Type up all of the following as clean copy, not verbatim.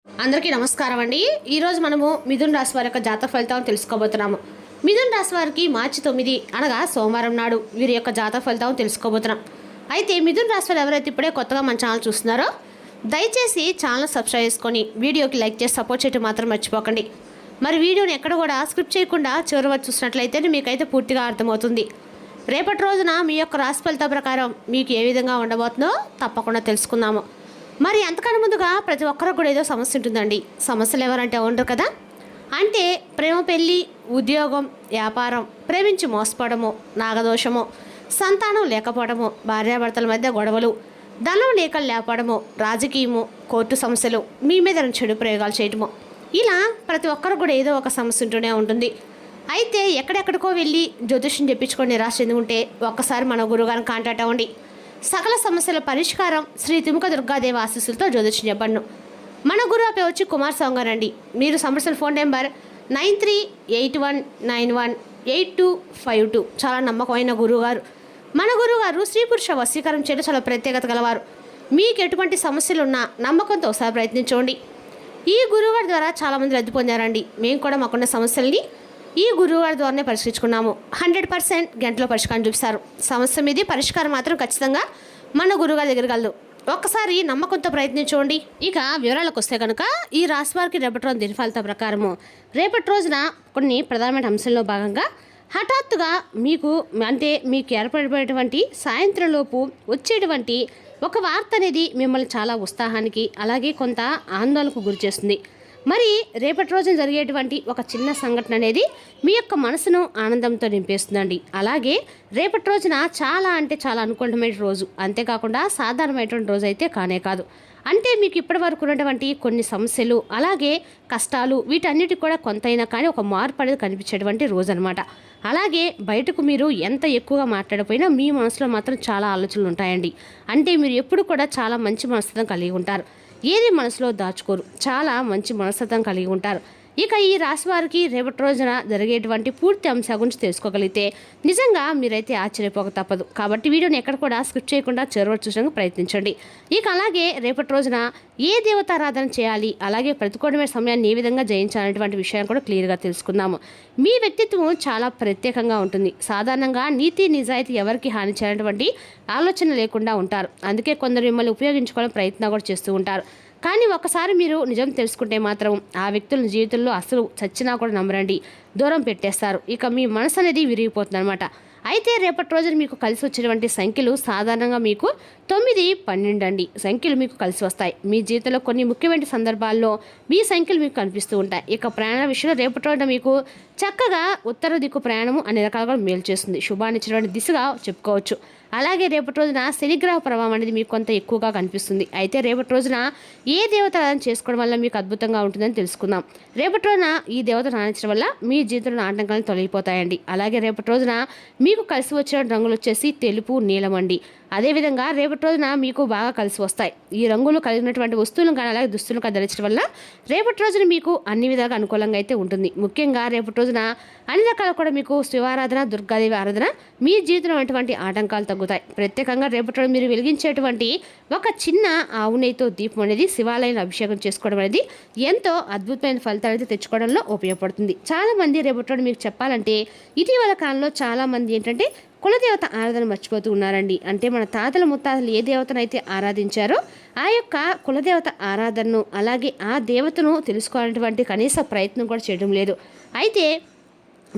అందరికీ నమస్కారం అండి. ఈరోజు మనము మిథున్ రాశి వారి యొక్క జాతక ఫలితాలను తెలుసుకోబోతున్నాము. మిథున్ రాశి వారికి మార్చి 9 అనగా సోమవారం నాడు వీరి యొక్క జాతక ఫలితాలను తెలుసుకోబోతున్నాం. అయితే మిథున్ రాశి వారు ఎవరైతే ఇప్పుడే కొత్తగా మన ఛానల్ చూస్తున్నారో దయచేసి ఛానల్ సబ్స్క్రైబ్ చేసుకొని వీడియోకి లైక్ చేసి సపోర్ట్ చేయడం మాత్రం మర్చిపోకండి. మరి వీడియోని ఎక్కడ కూడా స్క్రిప్ట్ చేయకుండా చివరి వరకు చూసినట్లయితే మీకైతే పూర్తిగా అర్థమవుతుంది. రేపటి రోజున మీ యొక్క రాశి ఫలితాల ప్రకారం మీకు ఏ విధంగా ఉండబోతుందో తప్పకుండా తెలుసుకుందాము. మరి అంతకన్నా ముందుగా ప్రతి ఒక్కరికి కూడా ఏదో సమస్య ఉంటుందండి. సమస్యలు ఎవరంటే ఉండరు కదా. అంటే ప్రేమ, పెళ్ళి, ఉద్యోగం, వ్యాపారం, ప్రేమించి మోసపోవడము, నాగదోషము, సంతానం లేకపోవడము, భార్యాభర్తల మధ్య గొడవలు, ధనం లేక లేకపోవడము, రాజకీయము, కోర్టు సమస్యలు, మీ మీద చెడు ప్రయోగాలు చేయటము, ఇలా ప్రతి ఒక్కరు కూడా ఏదో ఒక సమస్య ఉంటూనే ఉంటుంది. అయితే ఎక్కడెక్కడికో వెళ్ళి జ్యోతిష్యం చెప్పించుకొని నిరాశ చెందుకుంటే ఒక్కసారి మన గురువుగారిని కాంటాక్ట్ అవ్వండి. సకల సమస్యల పరిష్కారం శ్రీ తిముక దుర్గాదేవి ఆశీస్సులతో జ్యోతిష్యం చెప్పండి. మన గురువు పేరు వచ్చి కుమార్ స్వామి గారు అండి. మీరు సమస్యల ఫోన్ నెంబర్ 9381918252. చాలా నమ్మకమైన గురువుగారు. మన గురువుగారు స్త్రీ పురుష వశీకరణ చేయడం చాలా ప్రత్యేకత గలవారు. మీకు ఎటువంటి సమస్యలు ఉన్నా నమ్మకంతో ఒకసారి ప్రయత్నించండి. ఈ గురువుగారి ద్వారా చాలామంది రద్దు పొందారండి. మేము కూడా మాకున్న సమస్యల్ని ఈ గురువుగారి ద్వారానే పరిష్కరించుకున్నాము. 100% గంటలో పరిష్కారం చూపిస్తారు. సమస్య మీద పరిష్కారం మాత్రం ఖచ్చితంగా మన గురువుగారి దగ్గర కలదు. ఒక్కసారి నమ్మకంతో ప్రయత్నించండి. ఇక వివరాలకు వస్తే కనుక ఈ రాశి వారికి రేపటి రోజు దిన ఫలితాల ప్రకారము రేపటి రోజున కొన్ని ప్రధానమైన అంశంలో భాగంగా హఠాత్తుగా మీకు ఏర్పడినటువంటి సాయంత్రంలోపు వచ్చేటువంటి ఒక వార్త అనేది మిమ్మల్ని చాలా ఉత్సాహానికి అలాగే కొంత ఆందోళనకు గురి చేస్తుంది. మరి రేపటి రోజున జరిగేటువంటి ఒక చిన్న సంఘటన అనేది మీ యొక్క మనసును ఆనందంతో నింపేస్తుందండి. అలాగే రేపటి రోజున చాలా అనుకూలమైన రోజు. అంతేకాకుండా సాధారణమైనటువంటి రోజు అయితే కానే కాదు. అంటే మీకు ఇప్పటి వరకు ఉన్నటువంటి కొన్ని సమస్యలు అలాగే కష్టాలు వీటన్నిటికి కూడా కొంతైనా కానీ ఒక మార్పు అనేది కనిపించేటువంటి రోజు అనమాట. అలాగే బయటకు మీరు ఎంత ఎక్కువగా మాట్లాడకపోయినా మీ మనసులో మాత్రం చాలా ఆలోచనలు ఉంటాయండి. అంటే మీరు ఎప్పుడు కూడా చాలా మంచి మనస్తత్వం కలిగి ఉంటారు. ఏది మనసులో దాచుకోరు. చాలా మంచి మనస్తత్వం కలిగి ఉంటారు. ఇక ఈ రాశి వారికి రేపటి రోజున జరిగేటువంటి పూర్తి అంశాల గురించి తెలుసుకోగలిగితే నిజంగా మీరైతే ఆశ్చర్యపోక తప్పదు. కాబట్టి వీడియోని ఎక్కడ కూడా స్క్రిప్ట్ చేయకుండా చివరి చూసడానికి ప్రయత్నించండి. ఇక అలాగే రేపటి రోజున ఏ దేవతారాధన చేయాలి అలాగే ప్రతికూలమైన సమయాన్ని ఏ విధంగా జయించాలనేటువంటి విషయాన్ని కూడా క్లియర్గా తెలుసుకుందాము. మీ వ్యక్తిత్వం చాలా ప్రత్యేకంగా ఉంటుంది. సాధారణంగా నీతి నిజాయితీ ఎవరికి హాని చేయాలనేటువంటి ఆలోచన లేకుండా ఉంటారు. అందుకే కొందరు మిమ్మల్ని ఉపయోగించుకోవడం ప్రయత్నం కూడా చేస్తూ ఉంటారు. కానీ ఒకసారి మీరు నిజం తెలుసుకుంటే మాత్రం ఆ వ్యక్తుల జీవితంలో అసలు చచ్చినా కూడా నమ్మరండి, దూరం పెట్టేస్తారు. ఇక మీ మనసు అనేది విరిగిపోతుంది అనమాట. అయితే రేపటి రోజున మీకు కలిసి వచ్చేటువంటి సంఖ్యలు సాధారణంగా మీకు 9, 12 అండి. సంఖ్యలు మీకు కలిసి వస్తాయి. మీ జీవితంలో కొన్ని ముఖ్యమైన సందర్భాల్లో మీ సంఖ్యలు మీకు కనిపిస్తూ ఉంటాయి. ఇక ప్రయాణ విషయంలో రేపటి రోజున మీకు చక్కగా ఉత్తర దిక్కు ప్రయాణము అనే రకాలుగా మేలు చేస్తుంది. శుభాన్ని ఇచ్చినటువంటి దిశగా చెప్పుకోవచ్చు. అలాగే రేపటి రోజున శనిగ్రహ ప్రభావం అనేది మీకు కొంత ఎక్కువగా కనిపిస్తుంది. అయితే రేపటి రోజున ఏ దేవత చేసుకోవడం వల్ల మీకు అద్భుతంగా ఉంటుందని తెలుసుకుందాం. రేపటి రోజున ఈ దేవతను ఆడించడం వల్ల మీ జీవితంలో ఆటంకాలను తొలగిపోతాయండి. అలాగే రేపటి రోజున మీకు కలిసి వచ్చే రంగులు వచ్చేసి తెలుపు, నీలం అండి. అదేవిధంగా రేపటి రోజున మీకు బాగా కలిసి వస్తాయి. ఈ రంగులు కలిగినటువంటి వస్తువులను కానీ అలాగే దుస్తులను కానీ ధరించడం వల్ల రేపటి రోజున మీకు అన్ని విధాలుగా అనుకూలంగా అయితే ఉంటుంది. ముఖ్యంగా రేపటి రోజున అన్ని రకాల కూడా మీకు శివారాధన, దుర్గాదేవి ఆరాధన మీ జీవితంలో ఉన్నటువంటి ఆటంకాలు తగ్గుతాయి. ప్రత్యేకంగా రేపటి రోజు మీరు వెలిగించేటువంటి ఒక చిన్న ఆవు నెయ్యితో దీపం అనేది శివాలయంలో అభిషేకం చేసుకోవడం అనేది ఎంతో అద్భుతమైన ఫలితాలు అయితే తెచ్చుకోవడంలో ఉపయోగపడుతుంది. చాలామంది రేపటి రోజు మీకు చెప్పాలంటే ఇటీవల కాలంలో చాలామంది ఏంటంటే కులదేవత ఆరాధన మర్చిపోతూ ఉన్నారండి. అంటే మన తాతల ముత్తాతలు ఏ దేవతనైతే ఆరాధించారో ఆ యొక్క కులదేవత ఆరాధనను అలాగే ఆ దేవతను తెలుసుకోవాలనేటువంటి కనీస ప్రయత్నం కూడా చేయడం లేదు. అయితే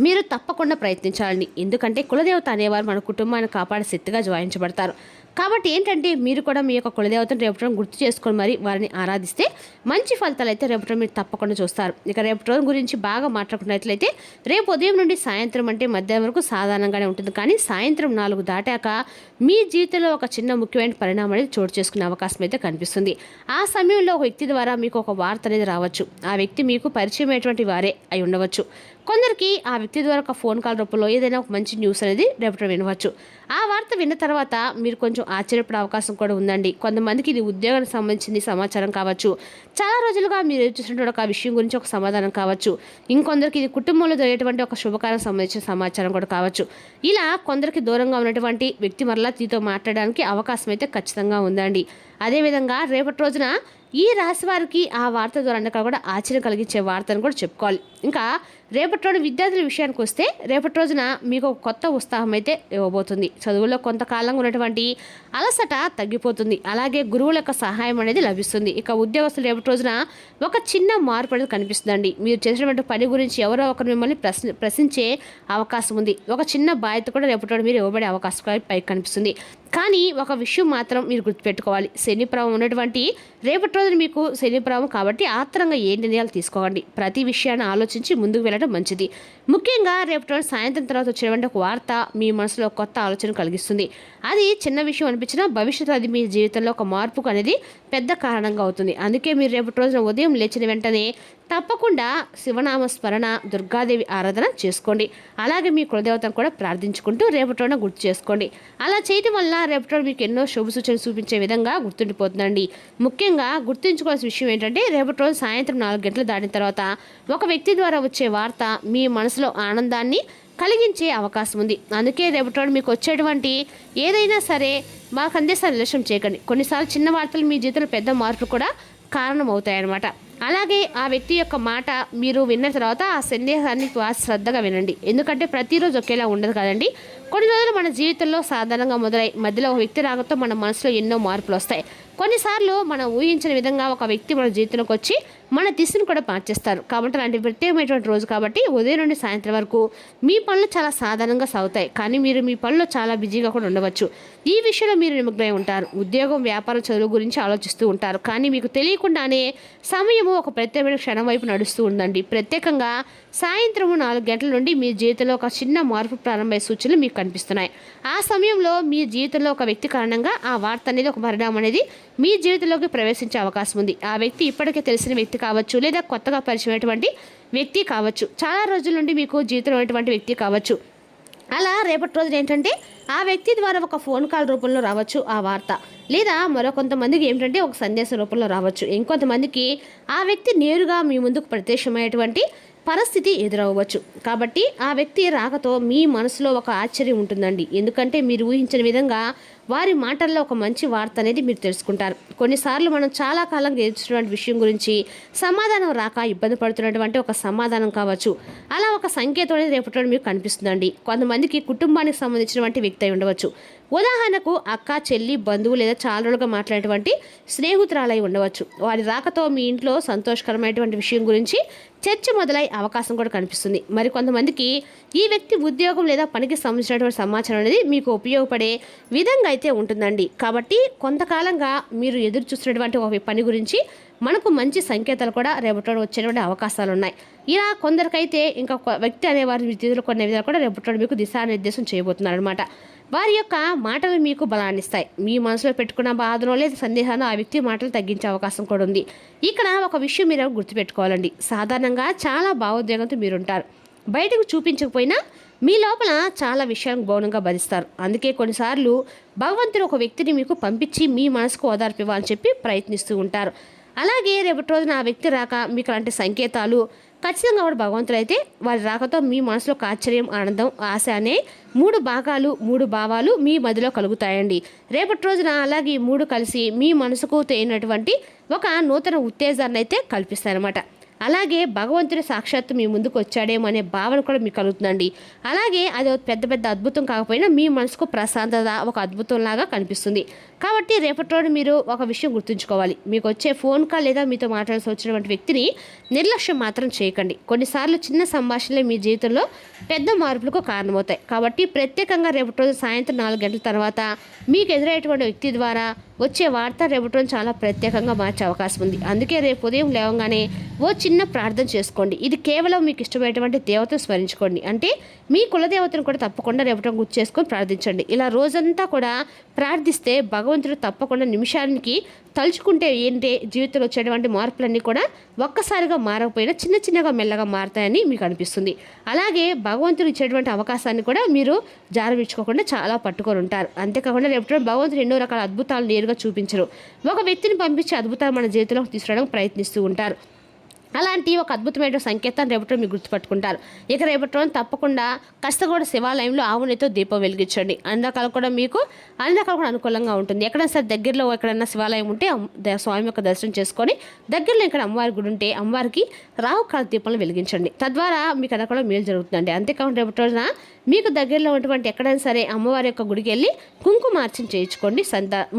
మీరు తప్పకుండా ప్రయత్నించాలండి. ఎందుకంటే కులదేవత అనేవారు మన కుటుంబాన్ని కాపాడే శక్తిగా జోయించబడతారు. కాబట్టి ఏంటంటే మీరు కూడా మీ యొక్క కులదేవతను రేపటి గుర్తు చేసుకొని మరి వారిని ఆరాధిస్తే మంచి ఫలితాలు అయితే రేపటి మీరు తప్పకుండా చూస్తారు. ఇక రేపటి రోజు గురించి బాగా మాట్లాడుకున్నట్లయితే రేపు ఉదయం నుండి సాయంత్రం అంటే మధ్యాహ్నం వరకు సాధారణంగానే ఉంటుంది. కానీ సాయంత్రం 4 దాటాక మీ జీవితంలో ఒక చిన్న ముఖ్యమైన పరిణామం అనేది చోటు చేసుకునే అవకాశం అయితే కనిపిస్తుంది. ఆ సమయంలో ఒక వ్యక్తి ద్వారా మీకు ఒక వార్త అనేది రావచ్చు. ఆ వ్యక్తి మీకు పరిచయమైనటువంటి వారే అయి ఉండవచ్చు. కొందరికి ఆ వ్యక్తి ద్వారా ఒక ఫోన్ కాల్ రూపంలో ఏదైనా ఒక మంచి న్యూస్ అనేది రేపటి వినవచ్చు. ఆ వార్త విన్న తర్వాత మీరు కొంచెం ఆశ్చర్యపడే అవకాశం కూడా ఉందండి. కొంతమందికి ఇది ఉద్యోగానికి సంబంధించిన సమాచారం కావచ్చు. చాలా రోజులుగా మీరు చూసినటువంటి ఒక విషయం గురించి ఒక సమాధానం కావచ్చు. ఇంకొందరికి ఇది కుటుంబంలో జరిగేటువంటి ఒక శుభకార్యం సంబంధించిన సమాచారం కూడా కావచ్చు. ఇలా కొందరికి దూరంగా ఉన్నటువంటి వ్యక్తి మరలా తీతో మాట్లాడడానికి అవకాశం అయితే ఖచ్చితంగా ఉందండి. అదేవిధంగా రేపటి రోజున ఈ రాశి వారికి ఆ వార్త ద్వారా కూడా ఆశ్చర్యం కలిగించే వార్తను కూడా చెప్పుకోవాలి. ఇంకా రేపటి రోజు విద్యార్థుల విషయానికి వస్తే రేపటి రోజున మీకు ఒక కొత్త ఉత్సాహం అయితే ఇవ్వబోతుంది. చదువులో కొంతకాలంగా ఉన్నటువంటి అలసట తగ్గిపోతుంది. అలాగే గురువుల యొక్క సహాయం అనేది లభిస్తుంది. ఇక ఉద్యోగస్తులు రేపటి రోజున ఒక చిన్న మార్పు అనేది కనిపిస్తుందండి. మీరు చేసినటువంటి పని గురించి ఎవరో ఒకరు మిమ్మల్ని ప్రశ్నించే అవకాశం ఉంది. ఒక చిన్న బాధ్యత కూడా రేపటి రోజు మీరు ఇవ్వబడే అవకాశం పైకి కనిపిస్తుంది. కానీ ఒక విషయం మాత్రం మీరు గుర్తుపెట్టుకోవాలి. శని ప్రభావం ఉన్నటువంటి రేపటి రోజున మీకు శని ప్రభావం కాబట్టి ఆత్రంగా ఏ నిర్ణయాలు తీసుకోకండి. ప్రతి విషయాన్ని ఆలోచించి ముందుకు వెళ్ళడం మంచిది. ముఖ్యంగా రేపటి రోజు సాయంత్రం తర్వాత వచ్చేటువంటి ఒక వార్త మీ మనసులో కొత్త ఆలోచన కలిగిస్తుంది. అది చిన్న విషయం అనిపించినా భవిష్యత్తు అది మీ జీవితంలో ఒక మార్పుకు అనేది పెద్ద కారణంగా అవుతుంది. అందుకే మీరు రేపటి రోజున ఉదయం లేచిన వెంటనే తప్పకుండా శివనామ స్మరణ, దుర్గాదేవి ఆరాధన చేసుకోండి. అలాగే మీ కులదేవతను కూడా ప్రార్థించుకుంటూ రేపటి రోజున గుర్తు చేసుకోండి. అలా చేయడం వల్ల రేపటి రోజు మీకు ఎన్నో శుభ సూచనలు చూపించే విధంగా గుర్తుండిపోతుందండి. ముఖ్యంగా గుర్తుంచుకోవాల్సిన విషయం ఏంటంటే రేపటి రోజు సాయంత్రం 4 గంటలు దాటిన తర్వాత ఒక వ్యక్తి ద్వారా వచ్చే వార్త మీ మనసులో ఆనందాన్ని కలిగించే అవకాశం ఉంది. అందుకే రేపటి రోజు మీకు వచ్చేటువంటి ఏదైనా సరే మా సందేశాన్ని నిర్లక్ష్యం చేయకండి. కొన్నిసార్లు చిన్న వార్తలు మీ జీవితంలో పెద్ద మార్పులు కూడా కారణమవుతాయన్నమాట. అలాగే ఆ వ్యక్తి యొక్క మాట మీరు విన్న తర్వాత ఆ సందేహాన్ని శ్రద్ధగా వినండి. ఎందుకంటే ప్రతిరోజు ఒకేలా ఉండదు కదండి. కొన్ని రోజులు మన జీవితంలో సాధారణంగా మొదలై మధ్యలో ఒక వ్యక్తి రాకతో మన మనసులో ఎన్నో మార్పులు వస్తాయి. కొన్నిసార్లు మనం ఊహించిన విధంగా ఒక వ్యక్తి మన జీవితంలోకి వచ్చి మన దిశను కూడా మార్చేస్తారు. కాబట్టి అలాంటి ప్రత్యేకమైనటువంటి రోజు కాబట్టి ఉదయం నుండి సాయంత్రం వరకు మీ పనులు చాలా సాధారణంగా సాగుతాయి. కానీ మీరు మీ పనులు చాలా బిజీగా కూడా ఉండవచ్చు. ఈ విషయంలో మీరు నిమగ్నమై ఉంటారు. ఉద్యోగం, వ్యాపారం, చదువు గురించి ఆలోచిస్తూ ఉంటారు. కానీ మీకు తెలియకుండానే సమయము ఒక ప్రత్యేకమైన క్షణం వైపు నడుస్తూ ఉందండి. ప్రత్యేకంగా సాయంత్రం 4 గంటల నుండి మీ జీవితంలో ఒక చిన్న మార్పు ప్రారంభమయ్యే సూచనలు మీకు కనిపిస్తున్నాయి. ఆ సమయంలో మీ జీవితంలో ఒక వ్యక్తి కారణంగా ఆ వార్త అనేది ఒక పరిణామం అనేది మీ జీవితంలోకి ప్రవేశించే అవకాశం ఉంది. ఆ వ్యక్తి ఇప్పటికే తెలిసిన వ్యక్తి కావచ్చు, లేదా కొత్తగా పరిచయమైనటువంటి వ్యక్తి కావచ్చు, చాలా రోజుల నుండి మీకు జీవితంలో ఉన్నటువంటి వ్యక్తి కావచ్చు. అలా రేపటి రోజున ఏంటంటే ఆ వ్యక్తి ద్వారా ఒక ఫోన్ కాల్ రూపంలో రావచ్చు ఆ వార్త, లేదా మరో కొంతమందికి ఏమిటంటే ఒక సందేశం రూపంలో రావచ్చు. ఇంకొంతమందికి ఆ వ్యక్తి నేరుగా మీ ముందుకు ప్రత్యక్షమయ్యేటువంటి పరిస్థితి ఎదురవ్వచ్చు. కాబట్టి ఆ వ్యక్తి రాకతో మీ మనసులో ఒక ఆశ్చర్యం ఉంటుందండి. ఎందుకంటే మీరు ఊహించిన విధంగా వారి మాటల్లో ఒక మంచి వార్త అనేది మీరు తెలుసుకుంటారు. కొన్నిసార్లు మనం చాలా కాలంగా ఎదుర్కొన్నటువంటి విషయం గురించి సమాధానం రాక ఇబ్బంది పడుతున్నటువంటి ఒక సమాధానం కావచ్చు. అలా ఒక సంకేతం అనేది రేపటి మీకు కనిపిస్తుందండి. కొంతమందికి కుటుంబానికి సంబంధించినటువంటి వ్యక్తి అయి ఉండవచ్చు. ఉదాహరణకు అక్క, చెల్లి, బంధువు లేదా చాలా రోజులుగా మాట్లాడేటువంటి స్నేహితురాలై ఉండవచ్చు. వారి రాకతో మీ ఇంట్లో సంతోషకరమైనటువంటి విషయం గురించి చర్చ మొదలై అవకాశం కూడా కనిపిస్తుంది. మరి కొంతమందికి ఈ వ్యక్తి ఉద్యోగం లేదా పనికి సంబంధించినటువంటి సమాచారం అనేది మీకు ఉపయోగపడే విధంగా అయితే ఉంటుందండి. కాబట్టి కొంతకాలంగా మీరు ఎదురు చూస్తున్నటువంటి ఒక పని గురించి మనకు మంచి సంకేతాలు కూడా రేపటి వచ్చేటువంటి అవకాశాలు ఉన్నాయి. ఇలా కొందరికైతే ఇంకొక వ్యక్తి అనేవారి విద్యుత్తులు కొన్ని విధాలు కూడా రేపటి మీకు దిశానిర్దేశం చేయబోతున్నారు అనమాట. వారి యొక్క మాటలు మీకు బలాన్ని ఇస్తాయి. మీ మనసులో పెట్టుకున్న బాధనో లేదా సందేహాన్ని ఆ వ్యక్తి మాటలు తగ్గించే అవకాశం కూడా ఉంది. ఇక్కడ ఒక విషయం మీరు గుర్తుపెట్టుకోవాలండి. సాధారణంగా చాలా భావోద్వేగంతో మీరుంటారు. బయటకు చూపించకపోయినా మీ లోపల చాలా విషయాలను గౌరవంగా భరిస్తారు. అందుకే కొన్నిసార్లు భగవంతుడు ఒక వ్యక్తిని మీకు పంపించి మీ మనసుకు ఓదార్పు ఇవ్వాలని చెప్పి ప్రయత్నిస్తూ ఉంటారు. అలాగే రేపటి రోజున ఆ వ్యక్తి రాక మీకు అలాంటి సంకేతాలు ఖచ్చితంగా కూడా భగవంతుడు అయితే వారి రాకతో మీ మనసులో ఒక ఆశ్చర్యం, ఆనందం, ఆశ అనే 3 భాగాలు, 3 భావాలు మీ మధ్యలో కలుగుతాయండి. రేపటి రోజున అలాగే 3 కలిసి మీ మనసుకు తేనటువంటి ఒక నూతన ఉత్తేజాన్ని అయితే కల్పిస్తారన్నమాట. అలాగే భగవంతుడి సాక్షాత్తు మీ ముందుకు వచ్చాడేమో అనే భావన కూడా మీకు కలుగుతుందండి. అలాగే అది పెద్ద అద్భుతం కాకపోయినా మీ మనసుకు ప్రశాంతత ఒక అద్భుతంలాగా కనిపిస్తుంది. కాబట్టి రేపటి రోజు మీరు ఒక విషయం గుర్తుంచుకోవాలి. మీకు వచ్చే ఫోన్ కాల్ లేదా మీతో మాట్లాడాల్సి వచ్చినటువంటి వ్యక్తిని నిర్లక్ష్యం మాత్రం చేయకండి. కొన్నిసార్లు చిన్న సంభాషణలే మీ జీవితంలో పెద్ద మార్పులకు కారణమవుతాయి. కాబట్టి ప్రత్యేకంగా రేపటి రోజు సాయంత్రం 4 గంటల తర్వాత మీకు ఎదురయ్యేటువంటి వ్యక్తి ద్వారా వచ్చే వార్త రేపటి రోజు చాలా ప్రత్యేకంగా మార్చే అవకాశం ఉంది. అందుకే రేపు ఉదయం లేవగానే ఓ చిన్న ప్రార్థన చేసుకోండి. ఇది కేవలం మీకు ఇష్టమైనటువంటి దేవతను స్మరించుకోండి. అంటే మీ కులదేవతను కూడా తప్పకుండా రేపటి రోజు గుర్తు చేసుకొని ప్రార్థించండి. ఇలా రోజంతా కూడా ప్రార్థిస్తే భగవంతుడు తప్పకుండా నిమిషానికి తలుచుకుంటే ఏంటే జీవితంలో వచ్చేటువంటి మార్పులన్నీ కూడా ఒక్కసారిగా మారకపోయినా చిన్నగా మెల్లగా మారుతాయని మీకు అనిపిస్తుంది. అలాగే భగవంతుడు ఇచ్చేటువంటి అవకాశాన్ని కూడా మీరు జారవించుకోకుండా చాలా పట్టుకొని ఉంటారు. అంతేకాకుండా రేపటి భగవంతుడు ఎన్నో రకాల అద్భుతాలు నేరుగా చూపించరు. ఒక వ్యక్తిని పంపించి అద్భుతాలు మన జీవితంలోకి తీసుకురావడానికి ప్రయత్నిస్తూ ఉంటారు. అలాంటి ఒక అద్భుతమైన సంకేతం రేపటి రోజు మీరు గుర్తుపట్టుకుంటారు. ఇక రేపటి రోజు తప్పకుండా కస్తగూడ శివాలయంలో ఆవునితో దీపం వెలిగించండి. అందకాలు కూడా మీకు అందకాలు కూడా అనుకూలంగా ఉంటుంది. ఎక్కడైనా సరే దగ్గరలో ఎక్కడైనా శివాలయం ఉంటే స్వామి యొక్క దర్శనం చేసుకొని దగ్గరలో ఇక్కడ అమ్మవారి గుడి ఉంటే అమ్మవారికి రాహుకాల దీపాలను వెలిగించండి. తద్వారా మీకు అక్కడ కూడా మేలు జరుగుతుందండి. అంతేకాకుండా రేపటి రోజున మీకు దగ్గరలో ఉన్నటువంటి ఎక్కడైనా సరే అమ్మవారి యొక్క గుడికి వెళ్ళి కుంకుమార్చన చేయించుకోండి.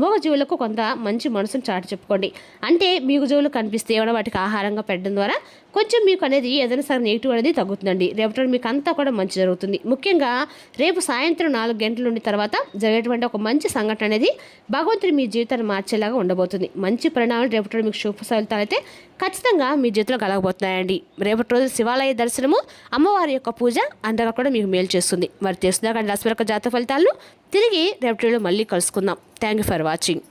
మూగజీవులకు కొంత మంచి మనసును చాటి చెప్పుకోండి. అంటే మూగజీవులు కనిపిస్తే ఏమైనా వాటికి ఆహారంగా పెట్టడం ద్వారా కొంచెం మీకు అనేది ఏదైనా సరే నెగిటివ్ అనేది తగ్గుతుందండి. రేపటి మీకు అంతా కూడా మంచి జరుగుతుంది. ముఖ్యంగా రేపు సాయంత్రం 4 గంటల నుండి తర్వాత జరిగేటువంటి ఒక మంచి సంఘటన అనేది భగవంతుడు మీ జీవితాన్ని మార్చేలాగా ఉండబోతుంది. మంచి పరిణామాలు రేపటి మీకు శుభ ఫలితాలు అయితే ఖచ్చితంగా మీ జీవితంలో కలగబోతున్నాయండి. రేపటి రోజు శివాలయ దర్శనము, అమ్మవారి యొక్క పూజ అందరూ కూడా మీకు మేలు చేస్తుంది. మరి తెలుసుకున్నా కానీ రాశి యొక్క జాతక ఫలితాలను తిరిగి రేపటి మళ్ళీ కలుసుకుందాం. Thank you for watching.